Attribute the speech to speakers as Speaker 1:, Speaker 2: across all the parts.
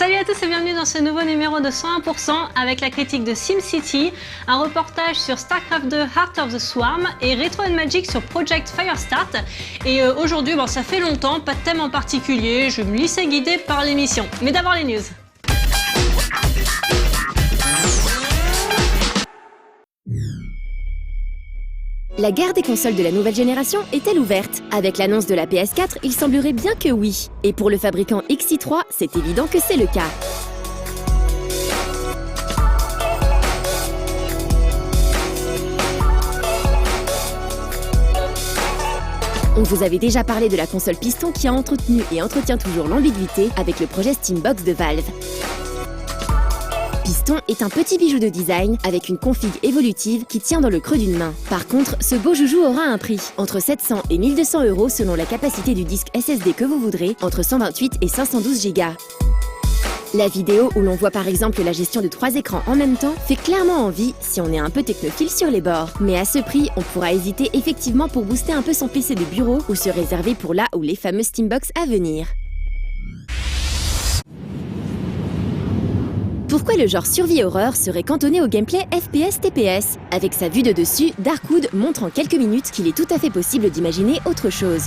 Speaker 1: Salut à tous et bienvenue dans ce nouveau numéro de 101% avec la critique de SimCity, un reportage sur StarCraft 2 Heart of the Swarm et Retro & Magic sur Project Firestart. Et aujourd'hui, ça fait longtemps, pas de thème en particulier, je vais me laisser guider par l'émission. Mais d'abord les news.
Speaker 2: La guerre des consoles de la nouvelle génération est-elle ouverte? Avec l'annonce de la PS4, il semblerait bien que oui. Et pour le fabricant XI3, c'est évident que c'est le cas. On vous avait déjà parlé de la console Piston qui a entretenu et entretient toujours l'ambiguïté avec le projet Steambox de Valve. Piston est un petit bijou de design avec une config évolutive qui tient dans le creux d'une main. Par contre, ce beau joujou aura un prix, entre 700 et 1200 € selon la capacité du disque SSD que vous voudrez, entre 128 et 512 Go. La vidéo où l'on voit par exemple la gestion de 3 écrans en même temps fait clairement envie si on est un peu technophile sur les bords. Mais à ce prix, on pourra hésiter effectivement pour booster un peu son PC de bureau ou se réserver pour là ou les fameux Steambox à venir. Pourquoi le genre survie-horreur serait cantonné au gameplay FPS-TPS? Avec sa vue de dessus, Darkwood montre en quelques minutes qu'il est tout à fait possible d'imaginer autre chose.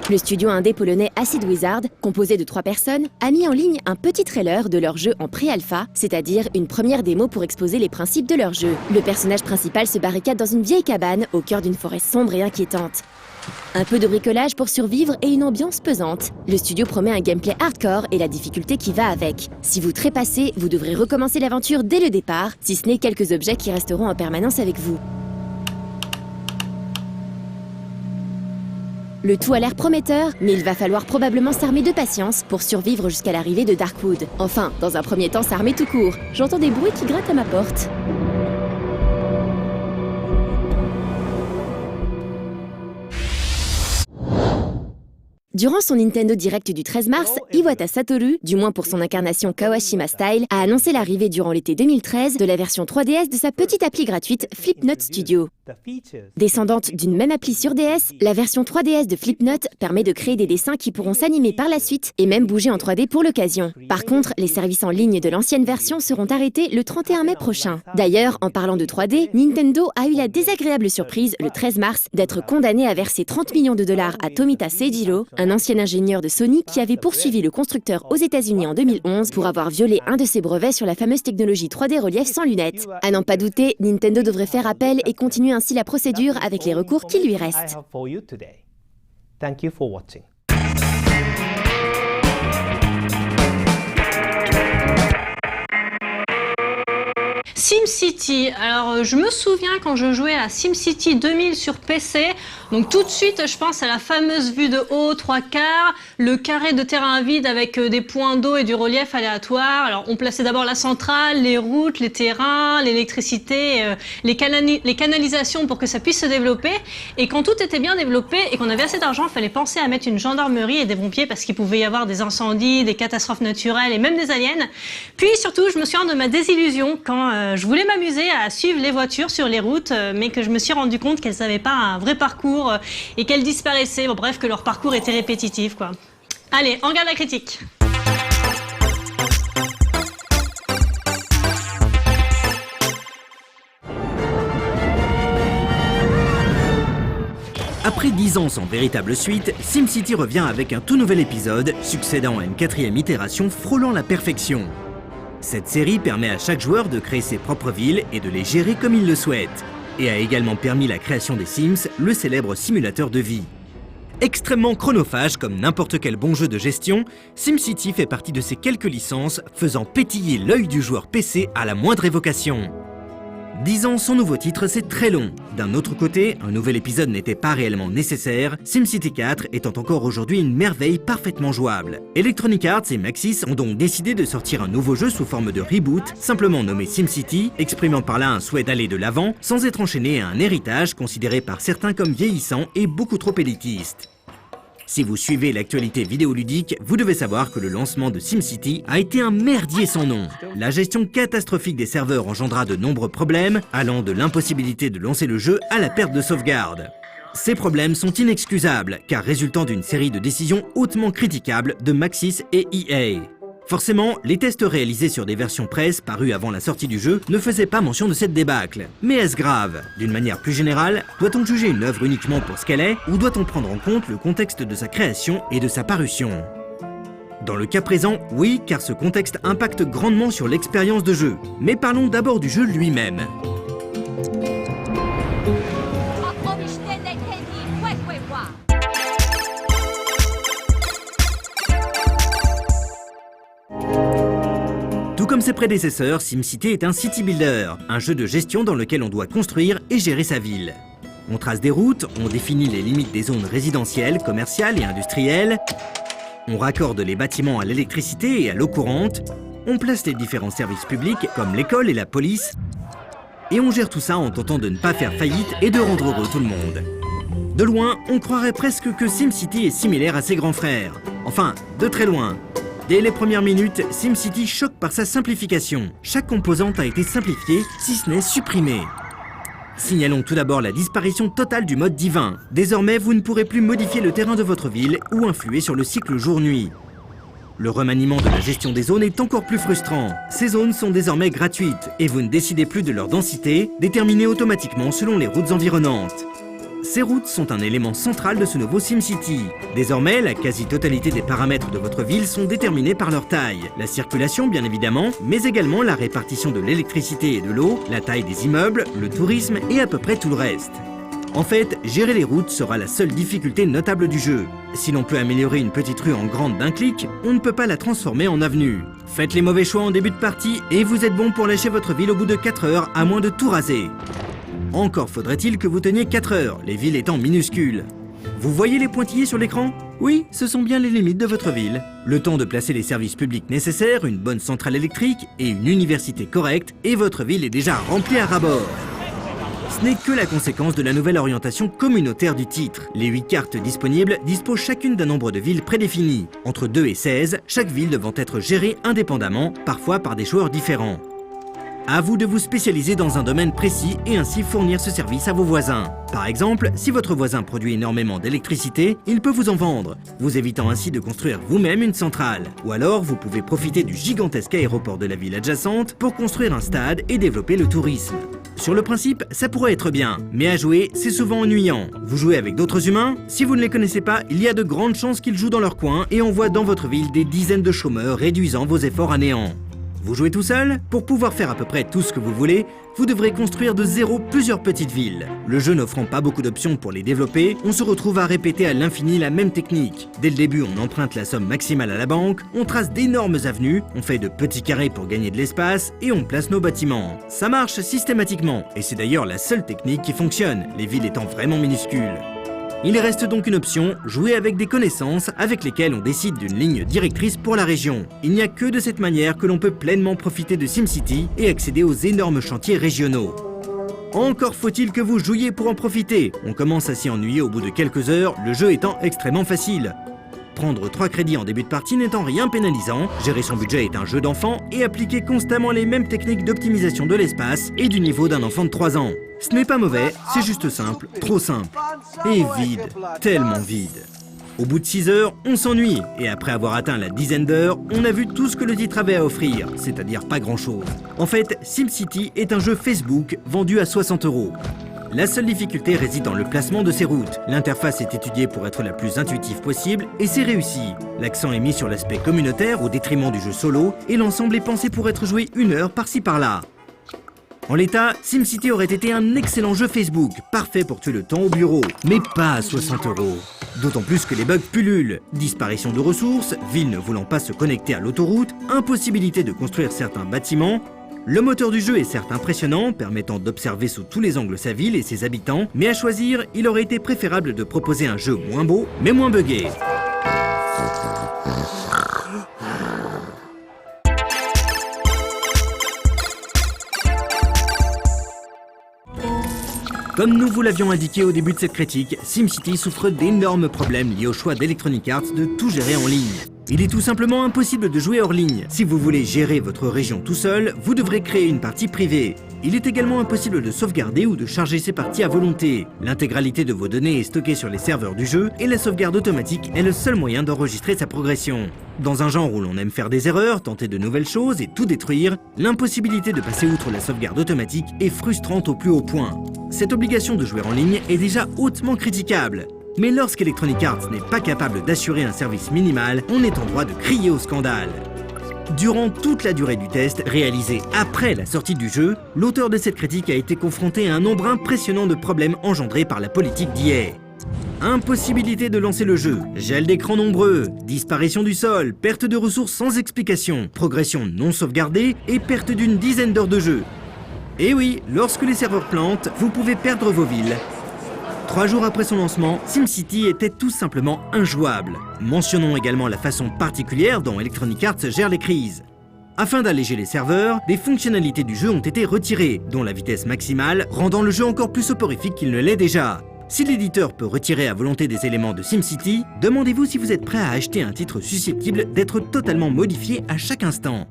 Speaker 2: Le studio indé polonais Acid Wizard, composé de 3 personnes, a mis en ligne un petit trailer de leur jeu en pré-alpha, c'est-à-dire une première démo pour exposer les principes de leur jeu. Le personnage principal se barricade dans une vieille cabane au cœur d'une forêt sombre et inquiétante. Un peu de bricolage pour survivre et une ambiance pesante. Le studio promet un gameplay hardcore et la difficulté qui va avec. Si vous trépassez, vous devrez recommencer l'aventure dès le départ, si ce n'est quelques objets qui resteront en permanence avec vous. Le tout a l'air prometteur, mais il va falloir probablement s'armer de patience pour survivre jusqu'à l'arrivée de Darkwood. Enfin, dans un premier temps, s'armer tout court. J'entends des bruits qui grattent à ma porte. Durant son Nintendo Direct du 13 mars, Iwata Satoru, du moins pour son incarnation Kawashima Style, a annoncé l'arrivée durant l'été 2013 de la version 3DS de sa petite appli gratuite Flipnote Studio. Descendante d'une même appli sur DS, la version 3DS de Flipnote permet de créer des dessins qui pourront s'animer par la suite et même bouger en 3D pour l'occasion. Par contre, les services en ligne de l'ancienne version seront arrêtés le 31 mai prochain. D'ailleurs, en parlant de 3D, Nintendo a eu la désagréable surprise, le 13 mars, d'être condamné à verser 30 millions de dollars à Tomita Seijiro, un ancien ingénieur de Sony qui avait poursuivi le constructeur aux États-Unis en 2011 pour avoir violé un de ses brevets sur la fameuse technologie 3D relief sans lunettes. À n'en pas douter, Nintendo devrait faire appel et continuer ainsi la procédure avec les recours qui lui restent.
Speaker 1: SimCity, alors je me souviens quand je jouais à SimCity 2000 sur PC, donc tout de suite je pense à la fameuse vue de haut 3/4, le carré de terrain vide avec des points d'eau et du relief aléatoire. Alors on plaçait d'abord la centrale, les routes, les terrains, l'électricité, les canalisations pour que ça puisse se développer. Et quand tout était bien développé et qu'on avait assez d'argent, il fallait penser à mettre une gendarmerie et des pompiers parce qu'il pouvait y avoir des incendies, des catastrophes naturelles et même des aliens. Puis surtout je me souviens de ma désillusion quand je voulais m'amuser à suivre les voitures sur les routes, mais que je me suis rendu compte qu'elles n'avaient pas un vrai parcours et qu'elles disparaissaient. Bon, bref, que leur parcours était répétitif, quoi. Allez, on regarde la critique.
Speaker 3: Après 10 ans sans véritable suite, SimCity revient avec un tout nouvel épisode, succédant à une 4e itération frôlant la perfection. Cette série permet à chaque joueur de créer ses propres villes et de les gérer comme il le souhaite, et a également permis la création des Sims, le célèbre simulateur de vie. Extrêmement chronophage comme n'importe quel bon jeu de gestion, SimCity fait partie de ces quelques licences faisant pétiller l'œil du joueur PC à la moindre évocation. 10 ans sans nouveau titre, c'est très long. D'un autre côté, un nouvel épisode n'était pas réellement nécessaire, SimCity 4 étant encore aujourd'hui une merveille parfaitement jouable. Electronic Arts et Maxis ont donc décidé de sortir un nouveau jeu sous forme de reboot, simplement nommé SimCity, exprimant par là un souhait d'aller de l'avant, sans être enchaîné à un héritage considéré par certains comme vieillissant et beaucoup trop élitiste. Si vous suivez l'actualité vidéoludique, vous devez savoir que le lancement de SimCity a été un merdier sans nom. La gestion catastrophique des serveurs engendra de nombreux problèmes, allant de l'impossibilité de lancer le jeu à la perte de sauvegarde. Ces problèmes sont inexcusables, car résultant d'une série de décisions hautement critiquables de Maxis et EA. Forcément, les tests réalisés sur des versions presse parues avant la sortie du jeu ne faisaient pas mention de cette débâcle. Mais est-ce grave? D'une manière plus générale, doit-on juger une œuvre uniquement pour ce qu'elle est, ou doit-on prendre en compte le contexte de sa création et de sa parution? Dans le cas présent, oui, car ce contexte impacte grandement sur l'expérience de jeu. Mais parlons d'abord du jeu lui-même. Tout comme ses prédécesseurs, SimCity est un city builder, un jeu de gestion dans lequel on doit construire et gérer sa ville. On trace des routes, on définit les limites des zones résidentielles, commerciales et industrielles, on raccorde les bâtiments à l'électricité et à l'eau courante, on place les différents services publics comme l'école et la police, et on gère tout ça en tentant de ne pas faire faillite et de rendre heureux tout le monde. De loin, on croirait presque que SimCity est similaire à ses grands frères. Enfin, de très loin. Dès les premières minutes, SimCity choque par sa simplification. Chaque composante a été simplifiée, si ce n'est supprimée. Signalons tout d'abord la disparition totale du mode divin. Désormais, vous ne pourrez plus modifier le terrain de votre ville ou influer sur le cycle jour-nuit. Le remaniement de la gestion des zones est encore plus frustrant. Ces zones sont désormais gratuites et vous ne décidez plus de leur densité, déterminée automatiquement selon les routes environnantes. Ces routes sont un élément central de ce nouveau SimCity. Désormais, la quasi-totalité des paramètres de votre ville sont déterminés par leur taille. La circulation, bien évidemment, mais également la répartition de l'électricité et de l'eau, la taille des immeubles, le tourisme et à peu près tout le reste. En fait, gérer les routes sera la seule difficulté notable du jeu. Si l'on peut améliorer une petite rue en grande d'un clic, on ne peut pas la transformer en avenue. Faites les mauvais choix en début de partie et vous êtes bon pour lâcher votre ville au bout de 4 heures, à moins de tout raser. Encore faudrait-il que vous teniez 4 heures, les villes étant minuscules. Vous voyez les pointillés sur l'écran? Oui, ce sont bien les limites de votre ville. Le temps de placer les services publics nécessaires, une bonne centrale électrique et une université correcte, et votre ville est déjà remplie à ras-bord. Ce n'est que la conséquence de la nouvelle orientation communautaire du titre. Les 8 cartes disponibles disposent chacune d'un nombre de villes prédéfini, entre 2 et 16, chaque ville devant être gérée indépendamment, parfois par des joueurs différents. À vous de vous spécialiser dans un domaine précis et ainsi fournir ce service à vos voisins. Par exemple, si votre voisin produit énormément d'électricité, il peut vous en vendre, vous évitant ainsi de construire vous-même une centrale. Ou alors, vous pouvez profiter du gigantesque aéroport de la ville adjacente pour construire un stade et développer le tourisme. Sur le principe, ça pourrait être bien, mais à jouer, c'est souvent ennuyant. Vous jouez avec d'autres humains? Si vous ne les connaissez pas, il y a de grandes chances qu'ils jouent dans leur coin et envoient dans votre ville des dizaines de chômeurs, réduisant vos efforts à néant. Vous jouez tout seul? Pour pouvoir faire à peu près tout ce que vous voulez, vous devrez construire de zéro plusieurs petites villes. Le jeu n'offrant pas beaucoup d'options pour les développer, on se retrouve à répéter à l'infini la même technique. Dès le début, on emprunte la somme maximale à la banque, on trace d'énormes avenues, on fait de petits carrés pour gagner de l'espace et on place nos bâtiments. Ça marche systématiquement, et c'est d'ailleurs la seule technique qui fonctionne, les villes étant vraiment minuscules. Il reste donc une option, jouer avec des connaissances avec lesquelles on décide d'une ligne directrice pour la région. Il n'y a que de cette manière que l'on peut pleinement profiter de SimCity et accéder aux énormes chantiers régionaux. Encore faut-il que vous jouiez pour en profiter. On commence à s'y ennuyer au bout de quelques heures, le jeu étant extrêmement facile. Prendre 3 crédits en début de partie n'étant rien pénalisant, gérer son budget est un jeu d'enfant et appliquer constamment les mêmes techniques d'optimisation de l'espace et du niveau d'un enfant de 3 ans. Ce n'est pas mauvais, c'est juste simple, trop simple. Et vide, tellement vide. Au bout de 6 heures, on s'ennuie, et après avoir atteint la dizaine d'heures, on a vu tout ce que le titre avait à offrir, c'est-à-dire pas grand-chose. En fait, SimCity est un jeu Facebook vendu à 60 €. La seule difficulté réside dans le placement de ces routes. L'interface est étudiée pour être la plus intuitive possible, et c'est réussi. L'accent est mis sur l'aspect communautaire au détriment du jeu solo, et l'ensemble est pensé pour être joué 1 heure par-ci par-là. En l'état, SimCity aurait été un excellent jeu Facebook, parfait pour tuer le temps au bureau, mais pas à 60 €. D'autant plus que les bugs pullulent. Disparition de ressources, ville ne voulant pas se connecter à l'autoroute, impossibilité de construire certains bâtiments. Le moteur du jeu est certes impressionnant, permettant d'observer sous tous les angles sa ville et ses habitants, mais à choisir, il aurait été préférable de proposer un jeu moins beau, mais moins buggé. Comme nous vous l'avions indiqué au début de cette critique, SimCity souffre d'énormes problèmes liés au choix d'Electronic Arts de tout gérer en ligne. Il est tout simplement impossible de jouer hors ligne. Si vous voulez gérer votre région tout seul, vous devrez créer une partie privée. Il est également impossible de sauvegarder ou de charger ses parties à volonté. L'intégralité de vos données est stockée sur les serveurs du jeu et la sauvegarde automatique est le seul moyen d'enregistrer sa progression. Dans un genre où l'on aime faire des erreurs, tenter de nouvelles choses et tout détruire, l'impossibilité de passer outre la sauvegarde automatique est frustrante au plus haut point. Cette obligation de jouer en ligne est déjà hautement critiquable. Mais lorsqu'Electronic Arts n'est pas capable d'assurer un service minimal, on est en droit de crier au scandale. Durant toute la durée du test, réalisé après la sortie du jeu, l'auteur de cette critique a été confronté à un nombre impressionnant de problèmes engendrés par la politique d'EA. Impossibilité de lancer le jeu, gel d'écran nombreux, disparition du sol, perte de ressources sans explication, progression non sauvegardée et perte d'une dizaine d'heures de jeu. Et oui, lorsque les serveurs plantent, vous pouvez perdre vos villes. 3 jours après son lancement, SimCity était tout simplement injouable. Mentionnons également la façon particulière dont Electronic Arts gère les crises. Afin d'alléger les serveurs, des fonctionnalités du jeu ont été retirées, dont la vitesse maximale, rendant le jeu encore plus soporifique qu'il ne l'est déjà. Si l'éditeur peut retirer à volonté des éléments de SimCity, demandez-vous si vous êtes prêt à acheter un titre susceptible d'être totalement modifié à chaque instant.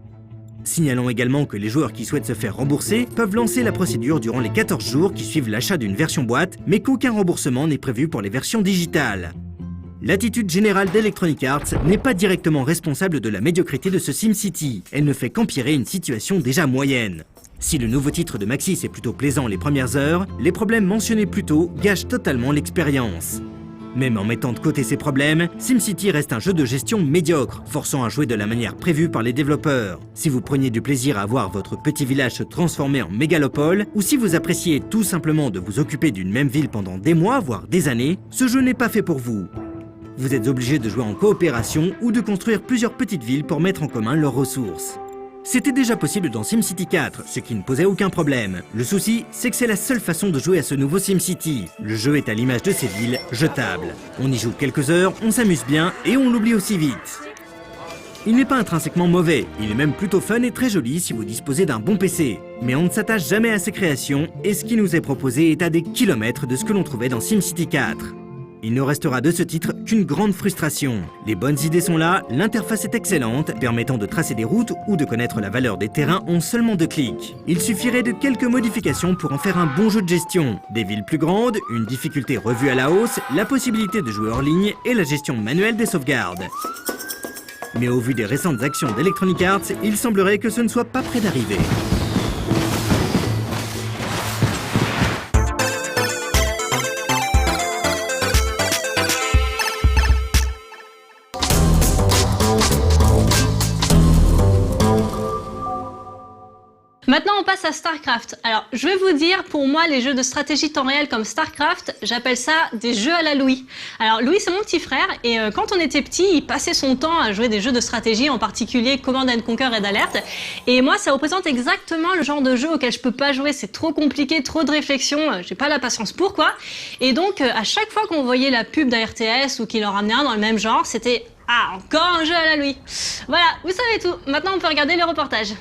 Speaker 3: Signalons également que les joueurs qui souhaitent se faire rembourser peuvent lancer la procédure durant les 14 jours qui suivent l'achat d'une version boîte, mais qu'aucun remboursement n'est prévu pour les versions digitales. L'attitude générale d'Electronic Arts n'est pas directement responsable de la médiocrité de ce SimCity, elle ne fait qu'empirer une situation déjà moyenne. Si le nouveau titre de Maxis est plutôt plaisant les premières heures, les problèmes mentionnés plus tôt gâchent totalement l'expérience. Même en mettant de côté ces problèmes, SimCity reste un jeu de gestion médiocre, forçant à jouer de la manière prévue par les développeurs. Si vous preniez du plaisir à voir votre petit village se transformer en mégalopole, ou si vous appréciez tout simplement de vous occuper d'une même ville pendant des mois, voire des années, ce jeu n'est pas fait pour vous. Vous êtes obligé de jouer en coopération ou de construire plusieurs petites villes pour mettre en commun leurs ressources. C'était déjà possible dans SimCity 4, ce qui ne posait aucun problème. Le souci, c'est que c'est la seule façon de jouer à ce nouveau SimCity. Le jeu est à l'image de ces villes, jetable. On y joue quelques heures, on s'amuse bien et on l'oublie aussi vite. Il n'est pas intrinsèquement mauvais, il est même plutôt fun et très joli si vous disposez d'un bon PC. Mais on ne s'attache jamais à ses créations et ce qui nous est proposé est à des kilomètres de ce que l'on trouvait dans SimCity 4. Il ne restera de ce titre qu'une grande frustration. Les bonnes idées sont là, l'interface est excellente, permettant de tracer des routes ou de connaître la valeur des terrains en seulement 2 clics. Il suffirait de quelques modifications pour en faire un bon jeu de gestion. Des villes plus grandes, une difficulté revue à la hausse, la possibilité de jouer hors ligne et la gestion manuelle des sauvegardes. Mais au vu des récentes actions d'Electronic Arts, il semblerait que ce ne soit pas près d'arriver.
Speaker 1: Maintenant, on passe à StarCraft. Alors, je vais vous dire, pour moi, les jeux de stratégie temps réel comme StarCraft, j'appelle ça des jeux à la Louis. Alors, Louis, c'est mon petit frère, et quand on était petit, il passait son temps à jouer des jeux de stratégie, en particulier Command & Conquer Red Alert. Et moi, ça représente exactement le genre de jeu auquel je peux pas jouer, c'est trop compliqué, trop de réflexion, j'ai pas la patience pour, quoi. Et donc, à chaque fois qu'on voyait la pub d'ARTS ou qu'il en ramenait un dans le même genre, c'était « Ah, encore un jeu à la Louis !» Voilà, vous savez tout. Maintenant, on peut regarder les reportages.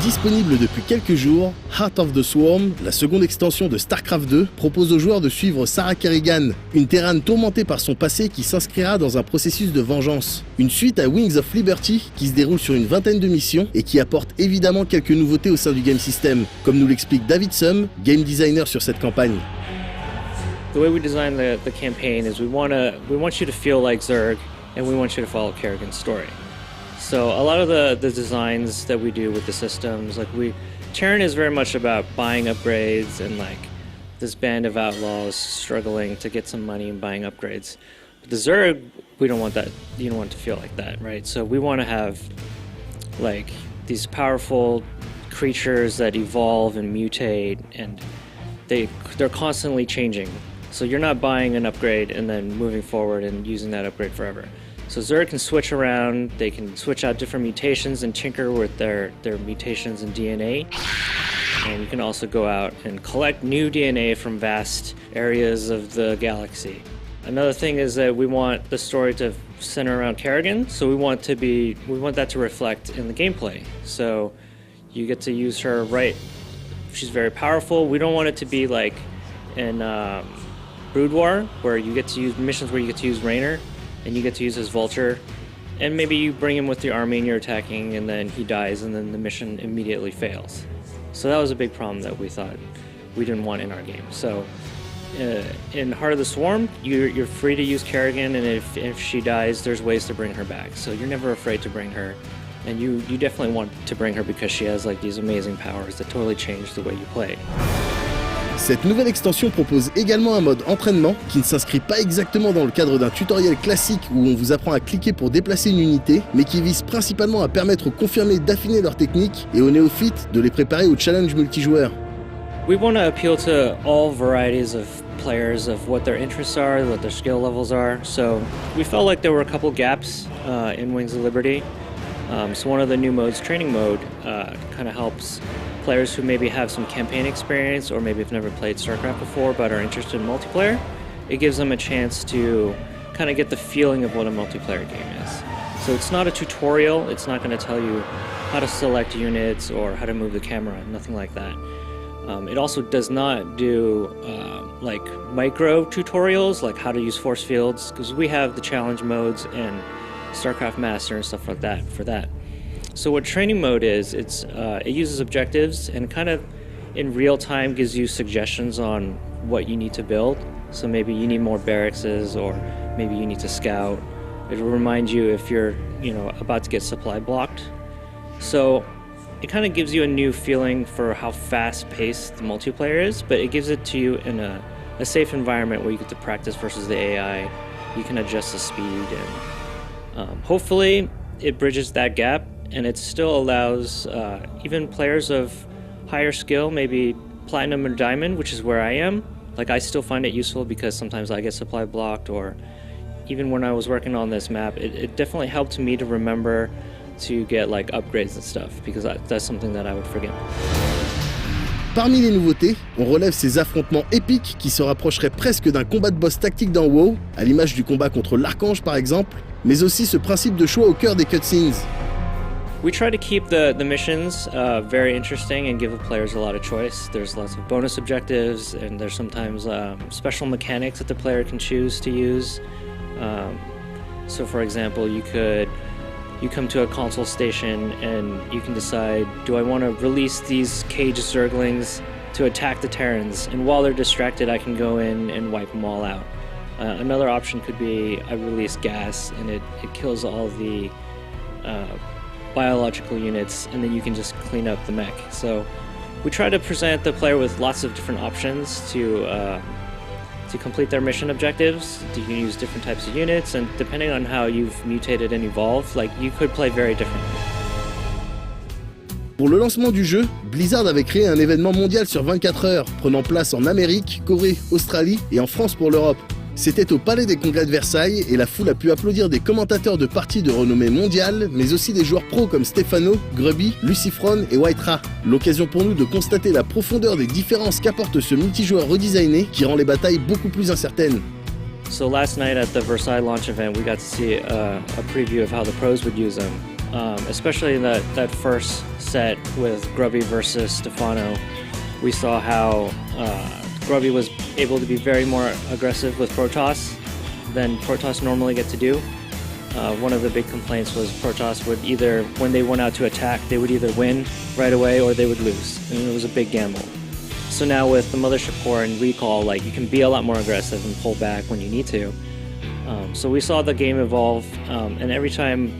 Speaker 4: Disponible depuis quelques jours, Heart of the Swarm, la seconde extension de StarCraft 2, propose aux joueurs de suivre Sarah Kerrigan, une Terrane tourmentée par son passé qui s'inscrira dans un processus de vengeance. Une suite à Wings of Liberty qui se déroule sur une vingtaine de missions et qui apporte évidemment quelques nouveautés au sein du game system, comme nous l'explique David Sum, game designer sur cette campagne.
Speaker 5: The way we design the campaign is we want you to feel like Zerg and we want you to follow Kerrigan's story. So a lot of the designs that we do with the systems, like Terran is very much about buying upgrades and like this band of outlaws struggling to get some money and buying upgrades. But the Zerg, we don't want that, you don't want it to feel like that, right? So we want to have like these powerful creatures that evolve and mutate and they're constantly changing. So you're not buying an upgrade and then moving forward and using that upgrade forever. So Zerg can switch around, they can switch out different mutations and tinker with their mutations in DNA. And you can also go out and collect new DNA from vast areas of the galaxy. Another thing is that we want the story to center around Kerrigan, so we want that to reflect in the gameplay. So you get to use her right. She's very powerful. We don't want it to be like in Brood War, where you get to use missions where you get to use Raynor, and you get to use his Vulture, and maybe you bring him with the army and you're attacking, and then he dies, and then the mission immediately fails. So that was a big problem that we thought we didn't want in our game. So in Heart of the Swarm, you're free to use Kerrigan, and if she dies, there's ways to bring her back. So you're never afraid to bring her, and you definitely want to bring her because she has like these amazing powers that totally change the way you play.
Speaker 4: Cette nouvelle extension propose également un mode entraînement qui ne s'inscrit pas exactement dans le cadre d'un tutoriel classique où on vous apprend à cliquer pour déplacer une unité, mais qui vise principalement à permettre aux confirmés d'affiner leurs techniques et aux néophytes de les préparer au challenge multijoueur.
Speaker 5: We want to appeal to all varieties of players, of what their interests are, what their skill levels are. So we felt like there were a couple gaps in Wings of Liberty. So one of the new modes, Training Mode, kind of helps players who maybe have some campaign experience or maybe have never played StarCraft before but are interested in multiplayer. It gives them a chance to kind of get the feeling of what a multiplayer game is. So it's not a tutorial. It's not going to tell you how to select units or how to move the camera, nothing like that. It also does not do like micro tutorials, like how to use force fields, because we have the challenge modes and StarCraft Master and stuff like that for that. So what Training Mode is, it uses objectives and kind of in real time gives you suggestions on what you need to build. So maybe you need more barracks, or maybe you need to scout. It will remind you if you're, about to get supply blocked. So it kind of gives you a new feeling for how fast-paced the multiplayer is, but it gives it to you in a safe environment where you get to practice versus the AI. You can adjust the speed, and hopefully it bridges that gap, and it still allows even players of higher skill, maybe Platinum or Diamond, which is where I am. Like, I still find it useful because sometimes I get supply blocked, or even when I was working on this map, it definitely helped me to remember to get like upgrades and stuff, because that's something that I would forget.
Speaker 4: Parmi les nouveautés, on relève ces affrontements épiques qui se rapprocheraient presque d'un combat de boss tactique dans WoW, à l'image du combat contre l'Archange par exemple, mais aussi ce principe de choix au cœur des cutscenes.
Speaker 5: We try to keep the missions very interesting and give the players a lot of choice. There's lots of bonus objectives, and there's sometimes special mechanics that the player can choose to use. So for example, you come to a console station and you can decide, do I want to release these caged Zerglings to attack the Terrans? And while they're distracted, I can go in and wipe them all out. Another option could be I release gas and it kills all the biological units, and then you can just clean up the mech. So we try to present the player with lots of different options to complete their mission objectives. You can use different types of units, and depending on how you've mutated and evolved, like, you could play very differently.
Speaker 4: Pour le lancement du jeu, Blizzard avait créé un événement mondial sur 24 heures, prenant place en Amérique, Corée, Australie et en France pour l'Europe. C'était au Palais des Congrès de Versailles et la foule a pu applaudir des commentateurs de parties de renommée mondiale, mais aussi des joueurs pros comme Stefano, Grubby, Lucifron et Whitera. L'occasion pour nous de constater la profondeur des différences qu'apporte ce multijoueur redesigné qui rend les batailles beaucoup plus incertaines.
Speaker 5: So last night at the Versailles launch event, we got to see a preview of how the pros would use them, especially in that first set with Grubby versus Stefano. We saw how Grubby was able to be very more aggressive with Protoss than Protoss normally get to do. One of the big complaints was Protoss would either, when they went out to attack, they would either win right away or they would lose, and it was a big gamble. So now with the Mothership Core and Recall, like, you can be a lot more aggressive and pull back when you need to. So we saw the game evolve, and every time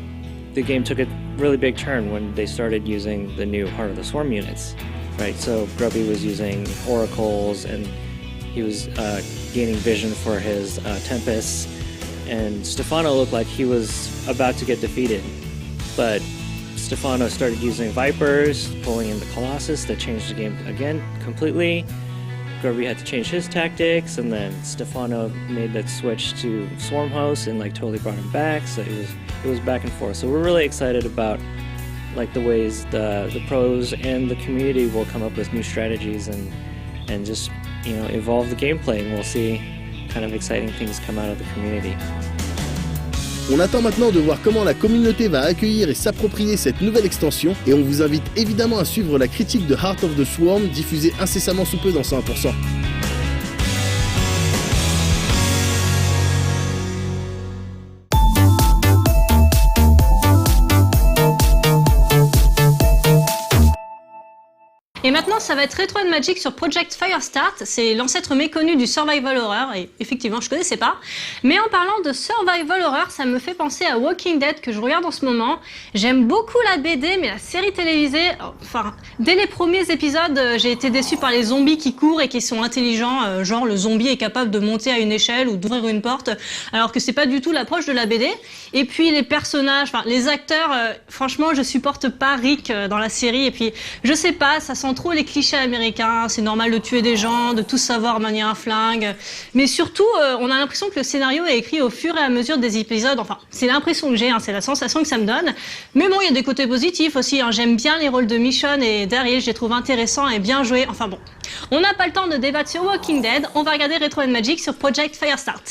Speaker 5: the game took a really big turn when they started using the new Heart of the Swarm units. Right, so Grubby was using oracles, and he was gaining vision for his Tempests, and Stefano looked like he was about to get defeated. But Stefano started using Vipers, pulling in the Colossus. That changed the game again completely. Grubby had to change his tactics, and then Stefano made that switch to Swarm Host and like totally brought him back. So it was back and forth. So we're really excited about like the ways the pros and the community will come up with new strategies and just evolve the gameplay, and we'll see kind of exciting things come out of the community.
Speaker 4: On attend maintenant de voir comment la communauté va accueillir et s'approprier cette nouvelle extension, et on vous invite évidemment à suivre la critique de Heart of the Swarm diffusée incessamment sous peu dans 100%.
Speaker 1: Et maintenant, ça va être Retro and Magic sur Project Firestart. C'est l'ancêtre méconnu du Survival Horror. Et effectivement, je connaissais pas. Mais en parlant de Survival Horror, ça me fait penser à Walking Dead que je regarde en ce moment. J'aime beaucoup la BD, mais la série télévisée, enfin, dès les premiers épisodes, j'ai été déçue par les zombies qui courent et qui sont intelligents. Genre, le zombie est capable de monter à une échelle ou d'ouvrir une porte, alors que c'est pas du tout l'approche de la BD. Et puis, les personnages, enfin, les acteurs, franchement, je supporte pas Rick dans la série. Et puis, je sais pas, ça sent trop les clichés américains, c'est normal de tuer des gens, de tout savoir manier un flingue. Mais surtout, on a l'impression que le scénario est écrit au fur et à mesure des épisodes. Enfin, c'est l'impression que j'ai, c'est la sensation que ça me donne. Mais bon, il y a des côtés positifs aussi. J'aime bien les rôles de Michonne et Daryl, je les trouve intéressants et bien joués. Enfin bon, on n'a pas le temps de débattre sur Walking Dead. On va regarder Retro and Magic sur Project Firestart.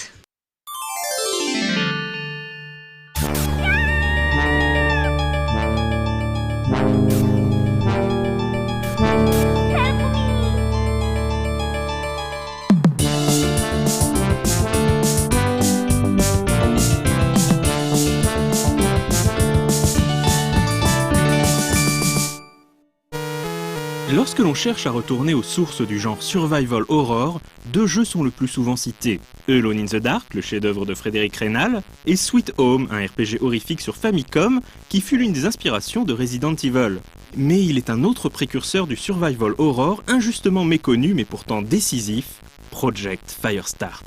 Speaker 6: Lorsque l'on cherche à retourner aux sources du genre Survival Horror, deux jeux sont le plus souvent cités. Alone in the Dark, le chef-d'œuvre de Frédéric Reynal, et Sweet Home, un RPG horrifique sur Famicom, qui fut l'une des inspirations de Resident Evil. Mais il est un autre précurseur du Survival Horror, injustement méconnu mais pourtant décisif, Project Firestart.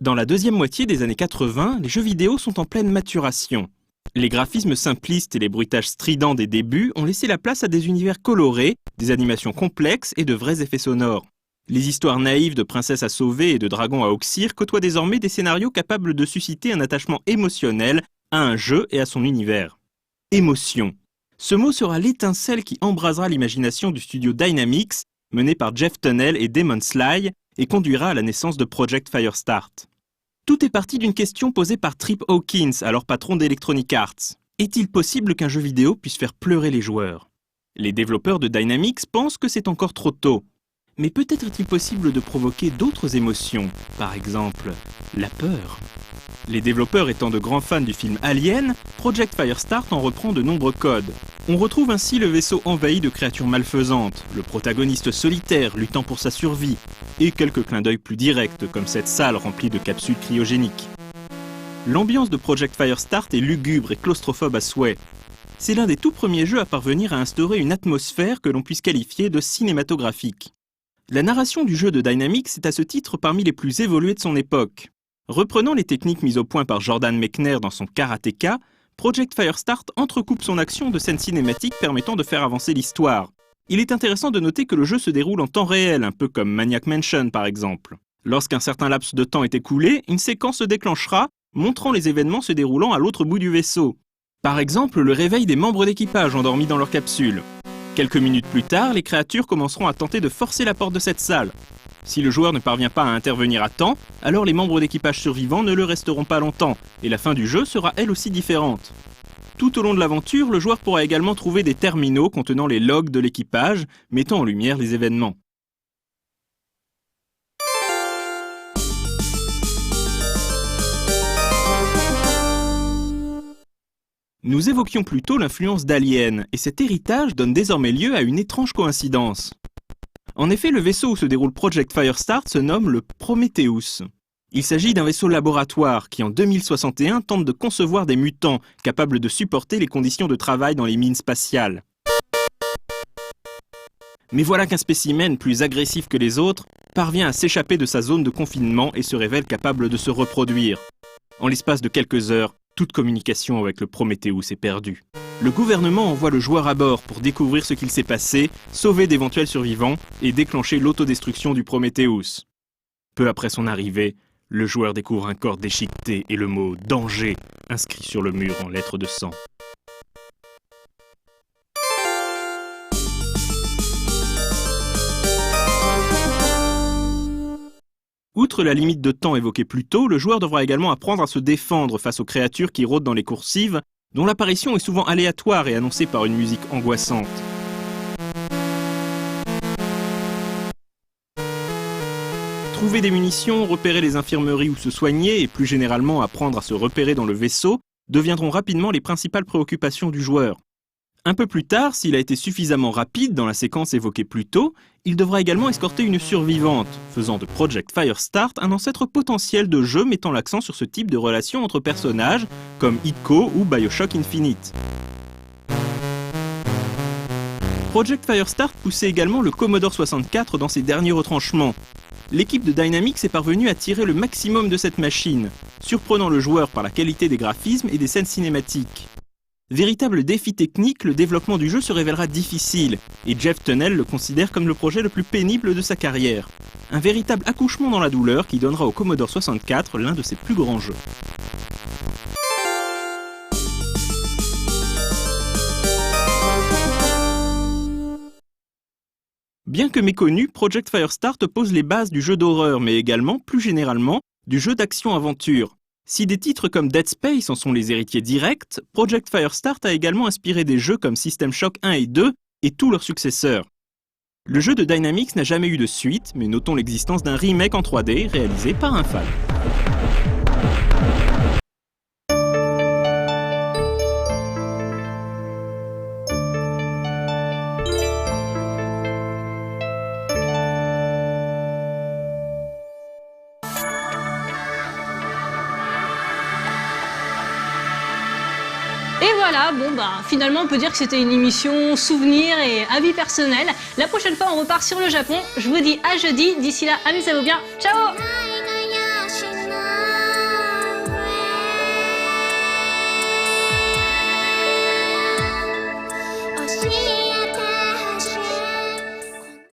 Speaker 6: Dans la deuxième moitié des années 80, les jeux vidéo sont en pleine maturation. Les graphismes simplistes et les bruitages stridents des débuts ont laissé la place à des univers colorés, des animations complexes et de vrais effets sonores. Les histoires naïves de princesses à sauver et de dragons à oxyre côtoient désormais des scénarios capables de susciter un attachement émotionnel à un jeu et à son univers. Émotion. Ce mot sera l'étincelle qui embrasera l'imagination du studio Dynamix, mené par Jeff Tunnell et Damon Sly, et conduira à la naissance de Project Firestart. Tout est parti d'une question posée par Trip Hawkins, alors patron d'Electronic Arts. Est-il possible qu'un jeu vidéo puisse faire pleurer les joueurs ? Les développeurs de Dynamix pensent que c'est encore trop tôt. Mais peut-être est-il possible de provoquer d'autres émotions, par exemple la peur. Les développeurs étant de grands fans du film Alien, Project Firestart en reprend de nombreux codes. On retrouve ainsi le vaisseau envahi de créatures malfaisantes, le protagoniste solitaire luttant pour sa survie, et quelques clins d'œil plus directs comme cette salle remplie de capsules cryogéniques. L'ambiance de Project Firestart est lugubre et claustrophobe à souhait. C'est l'un des tout premiers jeux à parvenir à instaurer une atmosphère que l'on puisse qualifier de cinématographique. La narration du jeu de Dynamix est à ce titre parmi les plus évoluées de son époque. Reprenant les techniques mises au point par Jordan Mechner dans son Karateka, Project Firestart entrecoupe son action de scènes cinématiques permettant de faire avancer l'histoire. Il est intéressant de noter que le jeu se déroule en temps réel, un peu comme Maniac Mansion par exemple. Lorsqu'un certain laps de temps est écoulé, une séquence se déclenchera, montrant les événements se déroulant à l'autre bout du vaisseau. Par exemple, le réveil des membres d'équipage endormis dans leur capsule. Quelques minutes plus tard, les créatures commenceront à tenter de forcer la porte de cette salle. Si le joueur ne parvient pas à intervenir à temps, alors les membres d'équipage survivants ne le resteront pas longtemps, et la fin du jeu sera elle aussi différente. Tout au long de l'aventure, le joueur pourra également trouver des terminaux contenant les logs de l'équipage, mettant en lumière les événements. Nous évoquions plus tôt l'influence d'Alien, et cet héritage donne désormais lieu à une étrange coïncidence. En effet, le vaisseau où se déroule Project Firestart se nomme le Prometheus. Il s'agit d'un vaisseau laboratoire qui, en 2061, tente de concevoir des mutants capables de supporter les conditions de travail dans les mines spatiales. Mais voilà qu'un spécimen plus agressif que les autres parvient à s'échapper de sa zone de confinement et se révèle capable de se reproduire. En l'espace de quelques heures, toute communication avec le Prometheus est perdue. Le gouvernement envoie le joueur à bord pour découvrir ce qu'il s'est passé, sauver d'éventuels survivants et déclencher l'autodestruction du Prometheus. Peu après son arrivée, le joueur découvre un corps déchiqueté et le mot « danger » inscrit sur le mur en lettres de sang. Outre la limite de temps évoquée plus tôt, le joueur devra également apprendre à se défendre face aux créatures qui rôdent dans les coursives, dont l'apparition est souvent aléatoire et annoncée par une musique angoissante. Trouver des munitions, repérer les infirmeries où se soigner et plus généralement apprendre à se repérer dans le vaisseau deviendront rapidement les principales préoccupations du joueur. Un peu plus tard, s'il a été suffisamment rapide dans la séquence évoquée plus tôt, il devra également escorter une survivante, faisant de Project Firestart un ancêtre potentiel de jeu mettant l'accent sur ce type de relation entre personnages, comme Ico ou Bioshock Infinite. Project Firestart poussait également le Commodore 64 dans ses derniers retranchements. L'équipe de Dynamics est parvenue à tirer le maximum de cette machine, surprenant le joueur par la qualité des graphismes et des scènes cinématiques. Véritable défi technique, le développement du jeu se révélera difficile, et Jeff Tunnell le considère comme le projet le plus pénible de sa carrière. Un véritable accouchement dans la douleur qui donnera au Commodore 64 l'un de ses plus grands jeux. Bien que méconnu, Project Firestart pose les bases du jeu d'horreur, mais également, plus généralement, du jeu d'action-aventure. Si des titres comme Dead Space en sont les héritiers directs, Project Firestart a également inspiré des jeux comme System Shock 1 et 2 et tous leurs successeurs. Le jeu de Dynamics n'a jamais eu de suite, mais notons l'existence d'un remake en 3D réalisé par un fan.
Speaker 1: Et voilà, finalement on peut dire que c'était une émission souvenir et avis personnel. La prochaine fois on repart sur le Japon. Je vous dis à jeudi, d'ici là amusez-vous bien, ciao!